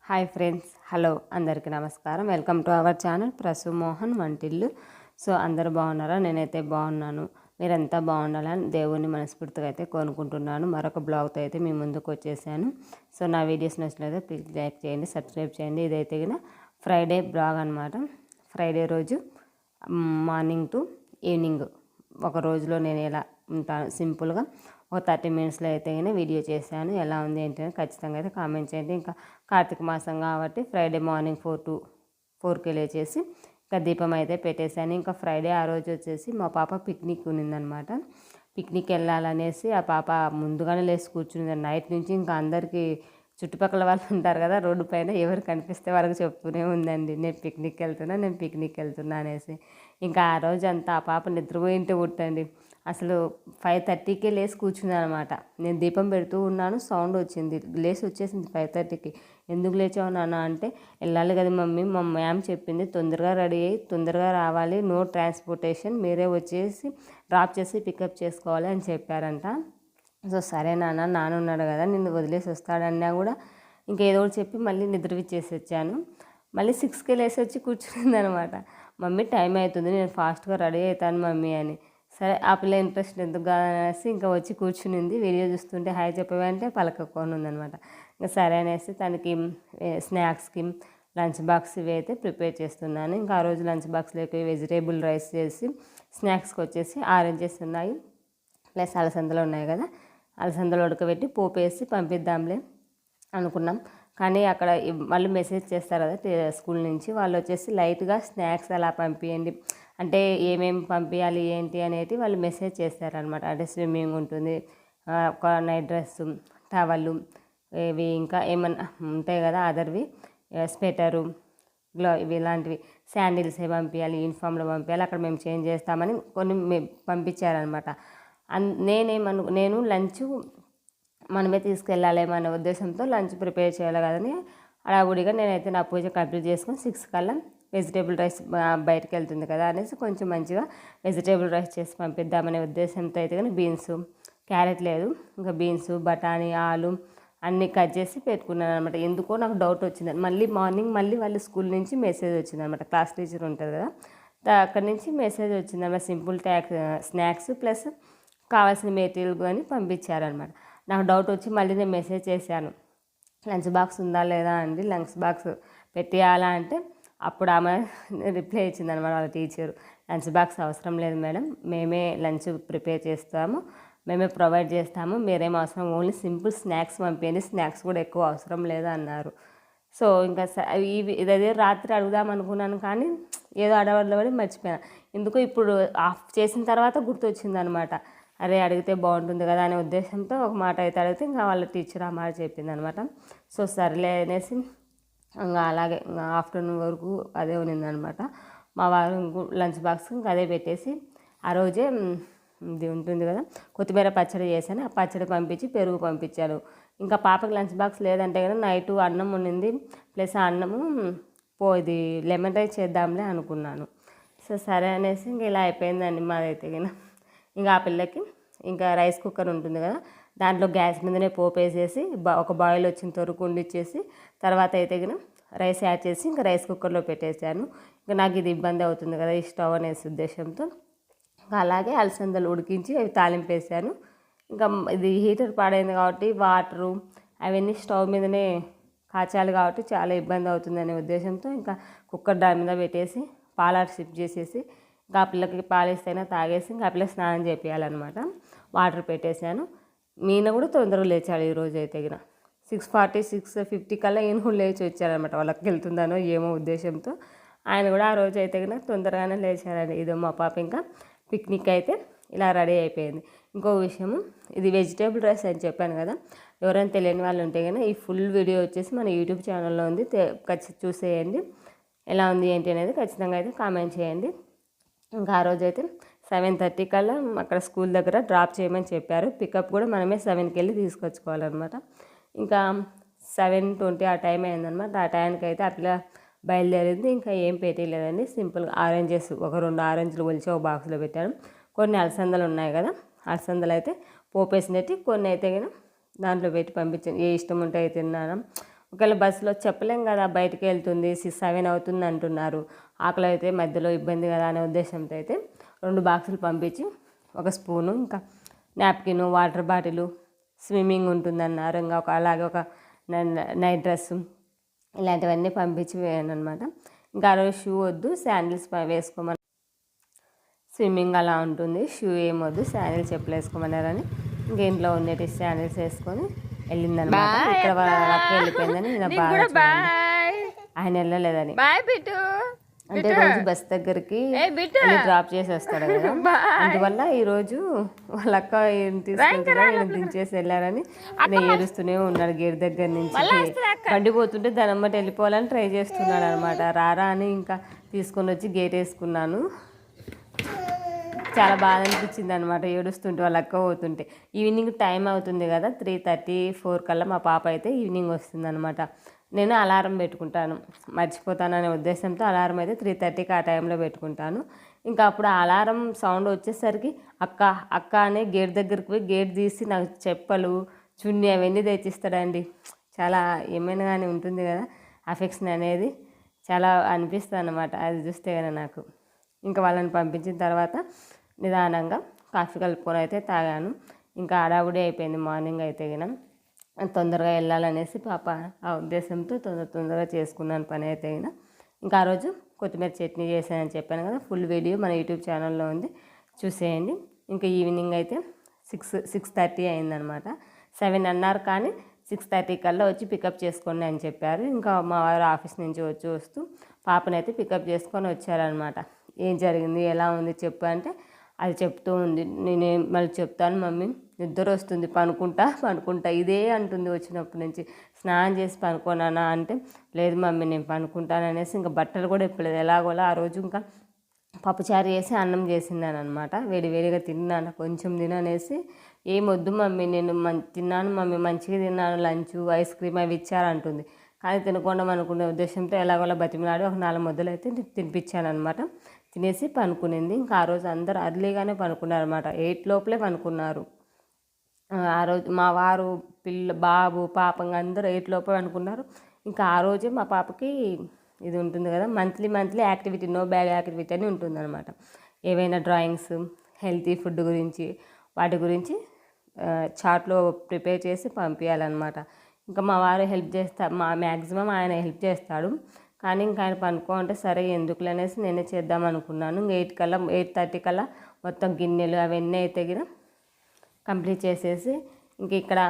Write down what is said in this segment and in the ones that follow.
Hi friends, hello అందరికీ నమస్కారం. Welcome to our channel Prasu Mohan వంటిల్లు. సో అందరూ బాగున్నారా? నేనైతే బాగున్నాను. మీరంతా బాగుండాలని దేవుని మనస్ఫూర్తిగా అయితే కోరుకుంటున్నాను. మరొక బ్లాగ్తో అయితే మీ ముందుకు వచ్చేసాను. సో నా వీడియోస్ నచ్చినట్లయితే ప్లీజ్ లైక్ చేయండి, సబ్స్క్రైబ్ చేయండి. ఇదైతే కూడా ఫ్రైడే బ్లాగ్ అనమాట. ఫ్రైడే రోజు మార్నింగ్ టు ఈవినింగ్ ఒక రోజులో నేను ఎలా ఉంటాను సింపుల్గా ఒక 30 మినిట్స్లో అయితే కానీ వీడియో చేశాను. ఎలా ఉంది ఏంటి అని ఖచ్చితంగా అయితే కామెంట్ చేయండి. ఇంకా కార్తీక మాసం కాబట్టి ఫ్రైడే మార్నింగ్ 4కి లేచేసి ఇంకా దీపం అయితే పెట్టేశాను. ఇంకా ఫ్రైడే ఆ రోజు వచ్చేసి మా పాప పిక్నిక్ ఉన్నిందనమాట. పిక్నిక్ వెళ్ళాలనేసి ఆ పాప ముందుగానే లేచి కూర్చుంది. నైట్ నుంచి ఇంకా అందరికీ చుట్టుపక్కల వాళ్ళు ఉంటారు కదా, రోడ్డు పైన ఎవరు కనిపిస్తే వాళ్ళకి చెప్తూనే ఉందండి, నేను పిక్నిక్ వెళ్తున్నా అనేసి. ఇంకా ఆ రోజు అంతా ఆ పాప నిద్రపోయింటే పుట్టండి. అసలు 5:30కే లేచి కూర్చుంది అనమాట. నేను దీపం పెడుతూ ఉన్నాను, సౌండ్ వచ్చింది, లేచి వచ్చేసింది 5:30కి. ఎందుకు లేచావు నాన్న అంటే, వెళ్ళాలి కదా మమ్మీ, మా మ్యామ్ చెప్పింది తొందరగా రెడీ అయ్యి తొందరగా రావాలి, నో ట్రాన్స్పోర్టేషన్, మీరే వచ్చేసి డ్రాప్ చేసి పికప్ చేసుకోవాలి అని చెప్పారంట. సో సరే నాన్న ఉన్నాడు కదా, నిన్ను వదిలేసి వస్తాడన్నా కూడా ఇంకేదో ఒకటి చెప్పి మళ్ళీ నిద్రపిచ్చేసి వచ్చాను. మళ్ళీ 6కే లేసి వచ్చి కూర్చుంది అనమాట. మమ్మీ టైం అవుతుంది, నేను ఫాస్ట్గా రెడీ అవుతాను మమ్మీ అని. సరే ఆ పిల్ల ఇంట్రెస్ట్ ఎందుకు కాదనేసి ఇంకా వచ్చి కూర్చునింది. వీడియో చూస్తుంటే హాయ్ చెప్పవంటే పలకకొని ఉందనమాట. ఇంకా సరే అనేసి తనకి స్నాక్స్కి లంచ్ బాక్స్ ఇవి అయితే ప్రిపేర్ చేస్తున్నాను. ఇంకా ఆ రోజు లంచ్ బాక్స్లోకి వెజిటేబుల్ రైస్ చేసి, స్నాక్స్కి వచ్చేసి ఆరెంజెస్ ఉన్నాయి ప్లస్ అలసందలు ఉన్నాయి కదా, అలసందలు ఉడకబెట్టి పోపు వేసి పంపిద్దాంలే అనుకున్నాం. కానీ అక్కడ వాళ్ళు మెసేజ్ చేస్తారు కదా స్కూల్ నుంచి, వాళ్ళు వచ్చేసి లైట్గా స్నాక్స్ అలా పంపించండి అంటే ఏమేమి పంపించాలి ఏంటి అనేది వాళ్ళు మెసేజ్ చేస్తారనమాట. అంటే స్విమ్మింగ్ ఉంటుంది, ఒక నైట్ డ్రెస్, టవళ్ళు, ఇవి ఇంకా ఏమన్నా ఉంటాయి కదా అదర్వి, స్వెటరు, ఇవి ఇలాంటివి, శాండిల్స్ పంపించాలి, యూనిఫామ్లో పంపించాలి, అక్కడ మేము చేంజ్ చేస్తామని కొన్ని పంపించారనమాట. నేను లంచ్ మనమే తీసుకెళ్ళాలేమో అనే ఉద్దేశంతో లంచ్ ప్రిపేర్ చేయాలి కదని అడావుడిగా నేనైతే నా పూజ కంప్లీట్ చేసుకొని 6 కల్లా వెజిటేబుల్ రైస్ బయటకు వెళ్తుంది కదా అనేసి కొంచెం మంచిగా వెజిటేబుల్ రైస్ చేసి పంపిద్దామనే ఉద్దేశంతో అయితే కానీ బీన్స్, క్యారెట్ లేదు, ఇంకా బీన్స్, బఠానీ, ఆలు అన్నీ కట్ చేసి పెట్టుకున్నాను అనమాట. ఎందుకో నాకు డౌట్ వచ్చింది. మార్నింగ్ వాళ్ళ స్కూల్ నుంచి మెసేజ్ వచ్చింది అనమాట. క్లాస్ టీచర్ ఉంటుంది కదా, అక్కడి నుంచి మెసేజ్ వచ్చిందన్నమాట. సింపుల్ స్నాక్స్ ప్లస్ కావాల్సిన మెటీరియల్ అని పంపించారనమాట. నాకు డౌట్ వచ్చి మళ్ళీ నేను మెసేజ్ చేశాను, లంచ్ బాక్స్ ఉందా లేదా అండి, లంచ్ బాక్స్ పెట్టేయాలా అంటే అప్పుడు ఆమె రిప్లై ఇచ్చిందనమాట వాళ్ళ టీచరు, లంచ్ బాక్స్ అవసరం లేదు మేడం, మేమే లంచ్ ప్రిపేర్ చేస్తాము, మేమే ప్రొవైడ్ చేస్తాము, మీరేం అవసరం, ఓన్లీ సింపుల్ స్నాక్స్ పంపించండి, స్నాక్స్ కూడా ఎక్కువ అవసరం లేదు అన్నారు. సో ఇంకా ఇదే రాత్రి అడుగుదాం అనుకున్నాను కానీ ఏదో అడవడలో పడి మర్చిపోయాను. ఎందుకో ఇప్పుడు ఆఫ్ చేసిన తర్వాత గుర్తొచ్చింది అనమాట. అరే అడిగితే బాగుంటుంది కదా అనే ఉద్దేశంతో ఒక మాట అయితే అడిగితే ఇంకా వాళ్ళ టీచర్ ఆ మాట చెప్పింది అనమాట. సో సర్లే అనేసి ఇంకా అలాగే ఆఫ్టర్నూన్ వరకు అదే ఉన్నిందనమాట. మా వారు లంచ్ బాక్స్ ఇంకా అదే పెట్టేసి ఆ రోజే ఇది ఉంటుంది కదా కొత్తిమీర పచ్చడి చేశాను, ఆ పచ్చడి పంపించి పెరుగు పంపించాను. ఇంకా పాపకి లంచ్ బాక్స్ లేదంటే కదా నైట్ అన్నం ఉండింది, ప్లస్ ఆ అన్నము ఇది లెమన్ రైస్ చేద్దాంలే అనుకున్నాను. సో సరే అనేసి ఇంక ఇలా అయిపోయిందండి మాదైతే కదా. ఇంకా ఆ పిల్లకి ఇంకా రైస్ కుక్కర్ ఉంటుంది కదా, దాంట్లో గ్యాస్ మీదనే పోపు వేసేసి ఒక బాయిల్ వచ్చిన తొరకు ఉండిచ్చేసి తర్వాత అయితే కదా రైస్ యాడ్ చేసి ఇంకా రైస్ కుక్కర్లో పెట్టేశాను. ఇంకా నాకు ఇది ఇబ్బంది అవుతుంది కదా ఈ స్టవ్ అనేసి ఉద్దేశంతో ఇంకా అలాగే అలసందలు ఉడికించి అవి తాలింపు వేసాను. ఇంకా ఇది హీటర్ పాడైంది కాబట్టి వాటరు అవన్నీ స్టవ్ మీదనే కాచాలి కాబట్టి చాలా ఇబ్బంది అవుతుందనే ఉద్దేశంతో ఇంకా కుక్కర్ దాని మీద పెట్టేసి పాలాడు షిఫ్ట్ చేసేసి ఇంకా ఆ పిల్లకి పాలేస్తైనా తాగేసి ఇంకా ఆ పిల్లకి స్నానం చేయాలన్నమాట. వాటర్ పెట్టేశాను. మీన కూడా తొందరగా లేచాడు ఈరోజు అయితే గిన 6:40 6:50 కల్లా ఈయన కూడా లేచి వచ్చారనమాట. వాళ్ళకి వెళ్తుందనో ఏమో ఉద్దేశంతో ఆయన కూడా ఆ రోజు అయితే గిన తొందరగానే లేచారండి. ఇదో మా పాప ఇంకా పిక్నిక్ అయితే ఇలా రెడీ అయిపోయింది. ఇంకో విషయము, ఇది వెజిటేబుల్ రైస్ అని చెప్పాను కదా, ఎవరైనా తెలియని వాళ్ళు ఉంటే కనుక ఈ ఫుల్ వీడియో వచ్చేసి మన యూట్యూబ్ ఛానల్లో ఉంది, ఖచ్చితంగా చూసేయండి. ఎలా ఉంది ఏంటి అనేది ఖచ్చితంగా అయితే కామెంట్ చేయండి. ఇంకా ఆ రోజు అయితే 7:30 కల్లా అక్కడ స్కూల్ దగ్గర డ్రాప్ చేయమని చెప్పారు. పికప్ కూడా మనమే 7కి వెళ్ళి తీసుకొచ్చుకోవాలన్నమాట. ఇంకా 7:20 ఆ టైం అయిందనమాట. ఆ టైంకి అయితే అట్లా బయలుదేరింది. ఇంకా ఏం పెట్టలేదండి, సింపుల్గా ఆరెంజెస్ ఒక 2 ఆరెంజ్లు ఒలిచి ఒక బాక్స్లో పెట్టాను. కొన్ని అలసందలు ఉన్నాయి కదా, అలసందలు అయితే పోపేసినట్టు కొన్ని అయితే కానీ దాంట్లో పెట్టి పంపించాను. ఏ ఇష్టం ఉంటే తిన్నాను. ఒకవేళ బస్సులో చెప్పలేం కదా, బయటికి వెళ్తుంది 7 అవుతుంది అంటున్నారు, ఆకలి అయితే మధ్యలో ఇబ్బంది కదా అనే ఉద్దేశంతో అయితే 2 బాక్సులు పంపించి ఒక స్పూను, ఇంకా నాప్కిన్, వాటర్ బాటిల్, స్విమ్మింగ్ ఉంటుందన్నారు, ఇంకా అలాగే ఒక నైట్ డ్రెస్సు ఇలాంటివన్నీ పంపించి వేయను అనమాట. ఇంకా ఆ రోజు షూ వద్దు, శాండిల్స్ వేసుకోమని, స్విమ్మింగ్ అలా ఉంటుంది, షూ ఏమొద్దు, శాండిల్స్ చెప్పులు వేసుకోమన్నారని ఇంక ఇంట్లో ఉండేటి శాండిల్స్ వేసుకొని వెళ్ళిందనమాట. ఇక్కడ వాళ్ళ వెళ్ళిపోయిందని నేను బాగా ఆయన వెళ్ళలేదని, అంటే రోజు బస్ దగ్గరికి డ్రాప్ చేసి వస్తాడు కదా, అందువల్ల ఈరోజు వాళ్ళ అక్క తీసుకుంటున్నా నేను దించేసి వెళ్ళారని నేను ఏడుస్తూనే ఉన్నాడు గేట్ దగ్గర నుంచి. బండి పోతుంటే దాని అమ్మటి వెళ్ళిపోవాలని ట్రై చేస్తున్నాడు అనమాట. రారా అని ఇంకా తీసుకొని వచ్చి గేట్ వేసుకున్నాను. చాలా బాధ అనిపించింది అనమాట ఏడుస్తుంటే వాళ్ళ అక్క పోతుంటే. ఈవినింగ్ టైం అవుతుంది కదా, 3:34 కల్లా మా పాప అయితే ఈవినింగ్ వస్తుంది అనమాట. నేను అలారం పెట్టుకుంటాను, మర్చిపోతాననే ఉద్దేశంతో అలారం అయితే 3:30కి ఆ టైంలో పెట్టుకుంటాను. ఇంకా అప్పుడు అలారం సౌండ్ వచ్చేసరికి అక్క అక్క అనే గేట్ దగ్గరికి పోయి గేట్ తీసి నాకు చెప్పలు, చున్నీ అవన్నీ తెచ్చిస్తాడండి. చాలా ఏమైనా కానీ ఉంటుంది కదా అఫెక్షన్ అనేది, చాలా అనిపిస్తుంది అనమాట అది చూస్తే కదా నాకు. ఇంకా వాళ్ళని పంపించిన తర్వాత నిదానంగా కాఫీ కలుపుకొని అయితే తాగాను. ఇంకా హడావుడి అయిపోయింది మార్నింగ్ అయితే గిన, తొందరగా వెళ్ళాలనేసి పాప ఆ ఉద్దేశంతో తొందరగా చేసుకున్నాను పని అయితే గిన. ఇంకా ఆ రోజు కొత్తిమీర చట్నీ చేశానని చెప్పాను కదా, ఫుల్ వీడియో మన యూట్యూబ్ ఛానల్లో ఉంది, చూసేయండి. ఇంకా ఈవినింగ్ అయితే 6:30 అయిందనమాట. 7 అన్నారు కానీ 6:30 కల్లా వచ్చి పికప్ చేసుకోండి అని చెప్పారు. ఇంకా మా వారు ఆఫీస్ నుంచి వస్తూ పాపనైతే పికప్ చేసుకొని వచ్చారనమాట. ఏం జరిగింది, ఎలా ఉంది చెప్పు అంటే అది చెప్తూ ఉంది. నేనేం మళ్ళీ చెప్తాను మమ్మీ, నిద్ర వస్తుంది, పనుకుంటా ఇదే అంటుంది వచ్చినప్పటి నుంచి. స్నానం చేసి పనుకోనానా అంటే లేదు మమ్మీ నేను పనుకుంటాను అనేసి ఇంకా బట్టలు కూడా ఇప్పలేదు. ఎలాగోలా ఆ రోజు ఇంకా పప్పుచారు చేసి అన్నం చేసిందాను అనమాట. వేడివేడిగా తిన్నాను, కొంచెం తిననేసి ఏమొద్దు మమ్మీ నేను తిన్నాను మమ్మీ, మంచిగా తిన్నాను, లంచ్ ఐస్ క్రీమ్ అవి ఇచ్చారంటుంది. కానీ తినకుండా అనుకునే ఉద్దేశంతో ఎలాగోలా బతిమలాడి ఒక 4 ముద్దలు అయితే తినిపించాను అనమాట. తినేసి పనుకునింది. ఇంకా ఆ రోజు అందరూ అర్లీగానే పనుకున్నారు అనమాట, 8 లోపలే పనుకున్నారు. ఆ రోజు మా వారు బాబు పాప అందరూ 8 లోపలే అనుకున్నారు. ఇంకా ఆ రోజే మా పాపకి ఇది ఉంటుంది కదా, monthly activity, no bag activity అని ఉంటుందన్నమాట. ఏవైనా డ్రాయింగ్స్, హెల్తీ ఫుడ్ గురించి వాటి గురించి చార్ట్లో ప్రిపేర్ చేసి పంపించాలన్నమాట. ఇంకా మా వారు హెల్ప్ చేస్తారు, మ్యాక్సిమం ఆయన హెల్ప్ చేస్తాడు. కానీ ఇంకా ఆయన పనుకో అంటే సరే ఎందుకులే అనేసి నేనే చేద్దాం అనుకున్నాను. 8:30 కల్లా మొత్తం గిన్నెలు అవన్నీ అయితే గిన కంప్లీట్ చేసేసి ఇంక ఇక్కడ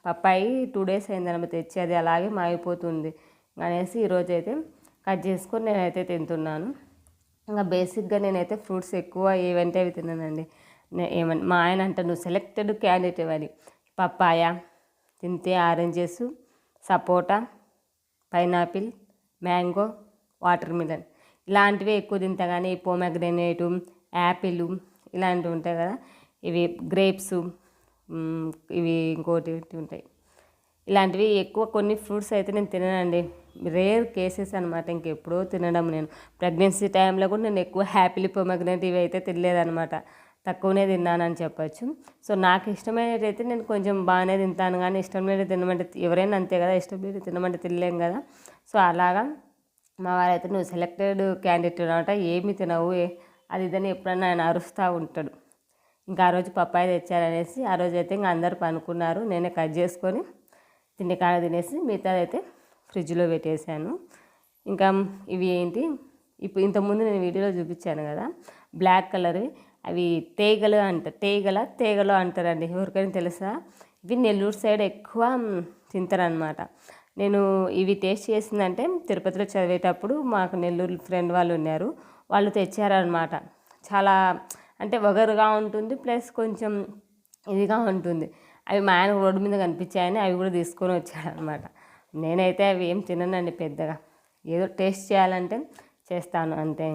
పప్పాయి 2 days అయిందనమాట తెచ్చి, అది అలాగే మాగిపోతుంది అనేసి ఈరోజు అయితే కట్ చేసుకొని నేనైతే తింటున్నాను. ఇంకా బేసిక్గా నేనైతే ఫ్రూట్స్ ఎక్కువ ఏవంటే అవి తిన్నానండి. ఏమని మా ఆయన అంటే నువ్వు సెలెక్టెడ్ క్యాండిడేట్ అని. పప్పాయ తింటే, ఆరెంజెస్, సపోటా, పైనాపిల్, మ్యాంగో, వాటర్ మిలన్ ఇలాంటివి ఎక్కువ తింటా. కానీ పోమగ్రెనేటు, యాపిల్ ఇలాంటివి ఉంటాయి కదా, ఇవి గ్రేప్స్, ఇవి ఇంకోటి ఉంటాయి, ఇలాంటివి ఎక్కువ కొన్ని ఫ్రూట్స్ అయితే నేను తిననండి. రేర్ కేసెస్ అనమాట, ఇంకెప్పుడో తినడం. నేను ప్రెగ్నెన్సీ టైంలో కూడా నేను ఎక్కువ యాపిల్, పోమగ్రెనేట్ ఇవి అయితే తినలేదనమాట, తక్కువనే తిన్నానని చెప్పచ్చు. సో నాకు ఇష్టమైనదైతే నేను కొంచెం బాగానే తింటాను, కానీ ఇష్టమైనది తినమంటే ఎవరైనా అంతే కదా, ఇష్టమైనది తినమంటే తినలేం కదా. సో అలాగా మా వారైతే నువ్వు సెలెక్టెడ్ క్యాండిడేట్ అనమాట, ఏమి తినవు అది ఇదని ఎప్పుడన్నా ఆయన అరుస్తూ ఉంటాడు. ఇంకా ఆ రోజు పప్పాయి తెచ్చారనేసి ఆ రోజు అయితే ఇంకా అందరూ పనుకున్నారు. నేనే కట్ చేసుకొని తిండి కాడ తినేసి మిగతాదైతే ఫ్రిడ్జ్లో పెట్టేశాను. ఇంకా ఇవి ఏంటి, ఇప్పుడు ఇంతకుముందు నేను వీడియోలో చూపించాను కదా బ్లాక్ కలర్, అవి తేగలో అంటారండి, ఎవరికైనా తెలుసా? ఇవి నెల్లూరు సైడ్ ఎక్కువ తింటారనమాట. నేను ఇవి టేస్ట్ చేసిందంటే తిరుపతిలో చదివేటప్పుడు మాకు నెల్లూరు ఫ్రెండ్ వాళ్ళు ఉన్నారు, వాళ్ళు తెచ్చారనమాట. చాలా అంటే వగరుగా ఉంటుంది, ప్లస్ కొంచెం ఇదిగా ఉంటుంది. అవి మా ఆయన రోడ్డు మీద కనిపించాయని అవి కూడా తీసుకొని వచ్చాడనమాట. నేనైతే అవి ఏం తిననండి పెద్దగా, ఏదో టేస్ట్ చేయాలంటే చేస్తాను అంతే.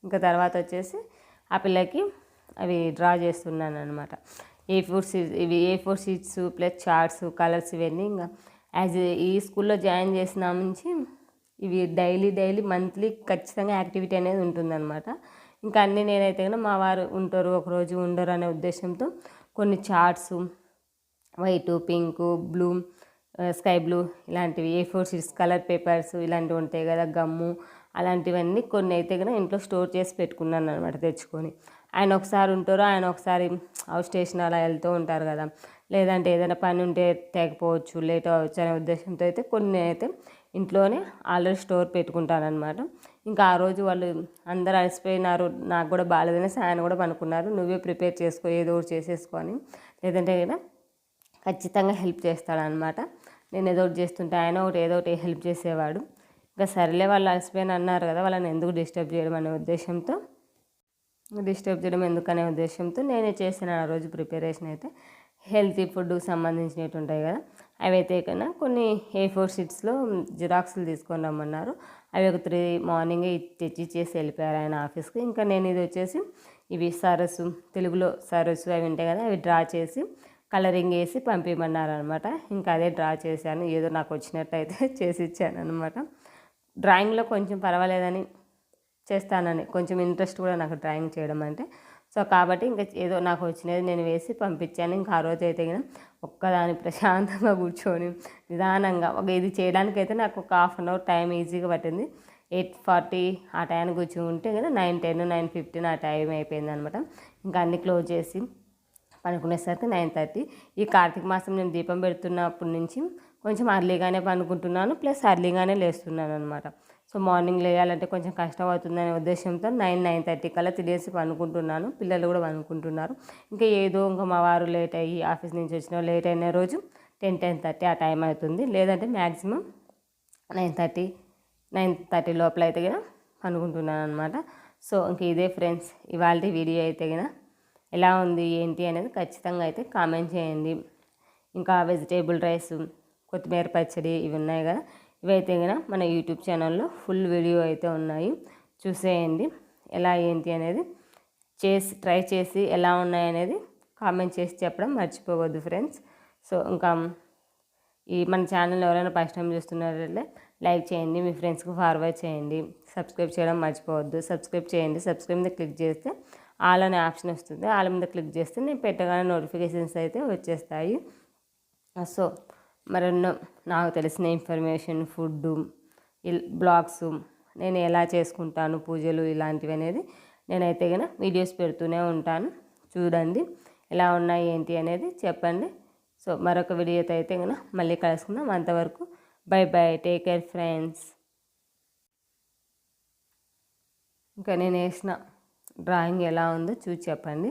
ఇంకా తర్వాత వచ్చేసి ఆ పిల్లకి అవి డ్రా చేస్తున్నాను అనమాట. A4 sheets plus charts, colours ఇవన్నీ ఇంకా ఈ స్కూల్లో జాయిన్ చేసిన నుంచి ఇవి డైలీ మంత్లీ ఖచ్చితంగా యాక్టివిటీ అనేది ఉంటుందన్నమాట. ఇంకా అన్నీ నేనైతే కన్నా మా వారు ఉంటారు, ఒకరోజు ఉండరు అనే ఉద్దేశంతో కొన్ని charts, white, pink, blue, sky blue ఇలాంటివి A4 షీట్స్ కలర్ పేపర్స్ ఇలాంటివి ఉంటాయి కదా, గమ్ము అలాంటివన్నీ కొన్ని అయితే కనుక ఇంట్లో స్టోర్ చేసి పెట్టుకున్నాను అనమాట తెచ్చుకొని. ఆయన ఒకసారి ఉంటారు, ఆయన ఒకసారి అవుట్ స్టేషన్ అలా వెళ్తూ ఉంటారు కదా, లేదంటే ఏదైనా పని ఉంటే తెగపోవచ్చు, లేట్ అవ్వచ్చు అనే ఉద్దేశంతో అయితే కొన్ని అయితే ఇంట్లోనే ఆల్రెడీ స్టోర్ పెట్టుకుంటానమాట. ఇంకా ఆ రోజు వాళ్ళు అందరూ అలసిపోయినారు, నాకు కూడా బాగాలేదనేసి ఆయన కూడా పనుకున్నారు, నువ్వే ప్రిపేర్ చేసుకో ఏదో ఒకటి చేసేసుకొని, లేదంటే కదా ఖచ్చితంగా హెల్ప్ చేస్తాడనమాట. నేను ఏదో ఒకటి చేస్తుంటే ఆయన ఏదో ఒకటి హెల్ప్ చేసేవాడు. ఇంకా సరేలే వాళ్ళు అలసిపోయిన అన్నారు కదా, వాళ్ళని ఎందుకు డిస్టర్బ్ చేయడం అనే ఉద్దేశంతో నేనే చేసిన ఆ రోజు ప్రిపరేషన్ అయితే హెల్తీ ఫుడ్కి సంబంధించినవి ఉంటాయి కదా, అవి అయితే కన్నా కొన్ని A4 షీట్స్లో జిరాక్స్లు తీసుకొని రమ్మన్నారు. అవి ఒక 3 మార్నింగే తెచ్చి చేసి వెళ్ళిపోయారు ఆయన ఆఫీస్కి. ఇంకా నేను ఇది వచ్చేసి ఇవి సరస్సు, తెలుగులో సరస్సు అవి ఉంటాయి కదా, అవి డ్రా చేసి కలరింగ్ వేసి పంపించమన్నారు అనమాట. ఇంకా అదే డ్రా చేశాను, ఏదో నాకు వచ్చినట్టు అయితే చేసి ఇచ్చాను అనమాట. డ్రాయింగ్లో కొంచెం పర్వాలేదని చేస్తానని కొంచెం ఇంట్రెస్ట్ కూడా నాకు డ్రాయింగ్ చేయడం అంటే. సో కాబట్టి ఇంకా ఏదో నాకు వచ్చినది నేను వేసి పంపించాను. ఇంకా ఆ రోజు అయితే కనుక ఒక్కదాని ప్రశాంతంగా కూర్చొని నిదానంగా ఇది చేయడానికైతే నాకు ఒక 1/2 అవర్ టైం ఈజీగా పట్టింది. 8:40 ఆ టైంకి కూర్చుంటే కదా 9:10 9:15 ఆ టైం అయిపోయింది అనమాట. ఇంకా అన్నీ క్లోజ్ చేసి పనుకునేసరికి 9:30. ఈ కార్తీక మాసం నేను దీపం పెడుతున్నప్పటి నుంచి కొంచెం అర్లీగానే పనుకుంటున్నాను, ప్లస్ అర్లీగానే లేస్తున్నాను అనమాట. సో మార్నింగ్ లేయాలంటే కొంచెం కష్టం అవుతుందనే ఉద్దేశంతో 9:30 కల్లా తినేసి పనుకుంటున్నాను, పిల్లలు కూడా పనుకుంటున్నారు. ఇంకా మా వారు లేట్ అయ్యి ఆఫీస్ నుంచి వచ్చిన లేట్ అయిన రోజు 10:30 ఆ టైం అవుతుంది, లేదంటే మ్యాక్సిమం 9:30 లోపల అయితే కదా పనుకుంటున్నాను అనమాట. సో ఇంక ఇదే ఫ్రెండ్స్ ఇవాళ వీడియో అయితే కదా ఎలా ఉంది ఏంటి అనేది ఖచ్చితంగా అయితే కామెంట్ చేయండి. ఇంకా వెజిటేబుల్ రైస్, కొత్తిమీర పచ్చడి ఇవి ఉన్నాయి కదా, ఇవైతే కనుక మన యూట్యూబ్ ఛానల్లో ఫుల్ వీడియో అయితే ఉన్నాయి, చూసేయండి. ఎలా ఏంటి అనేది ట్రై చేసి ఎలా ఉన్నాయనేది కామెంట్ చేసి చెప్పడం మర్చిపోవద్దు ఫ్రెండ్స్. సో ఇంకా మన ఛానల్ ఎవరైనా ఫస్ట్ టైం చూస్తున్నారంటే లైక్ చేయండి, మీ ఫ్రెండ్స్కి ఫార్వర్డ్ చేయండి, సబ్స్క్రైబ్ చేయడం మర్చిపోవద్దు. సబ్స్క్రైబ్ చేయండి, సబ్స్క్రైబ్ మీద క్లిక్ చేస్తే ఆల్ అనే ఆప్షన్ వస్తుంది, ఆల్ మీద క్లిక్ చేస్తే నేను పెట్టగానే నోటిఫికేషన్స్ అయితే వచ్చేస్తాయి. సో మరెన్నో నాకు తెలిసిన ఇన్ఫర్మేషన్, ఫుడ్డు, బ్లాగ్స్, నేను ఎలా చేసుకుంటాను పూజలు ఇలాంటివి అనేది నేనైతే కనుక వీడియోస్ పెడుతూనే ఉంటాను, చూడండి. ఎలా ఉన్నాయి ఏంటి అనేది చెప్పండి. సో మరొక వీడియోతో అయితే కనుక మళ్ళీ కలుసుకుందాం. అంతవరకు by by, take care friends. ఇంకా నేను వేసిన డ్రాయింగ్ ఎలా ఉందో చూసి చెప్పండి.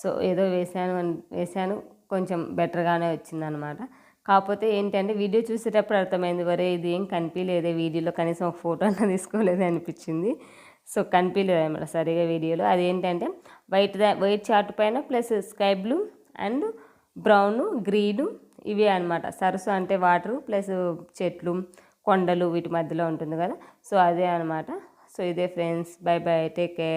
సో ఏదో వేసాను కొంచెం బెటర్గానే వచ్చిందనమాట. కాకపోతే ఏంటంటే వీడియో చూసేటప్పుడు అర్థమైంది, వరే ఇది ఏం కనిపించలేదే వీడియోలో, కనీసం ఒక ఫోటో అన్నా తీసుకోలేదు అనిపించింది. సో కనిపించలేదు అనమాట సరిగా వీడియోలో. అదేంటంటే వైట్ చార్ట్ పైన plus sky blue and brown green ఇవే అనమాట. సరస్సు అంటే వాటరు ప్లస్ చెట్లు కొండలు వీటి మధ్యలో ఉంటుంది కదా, సో అదే అనమాట. సో ఇదే friends, by by, take care.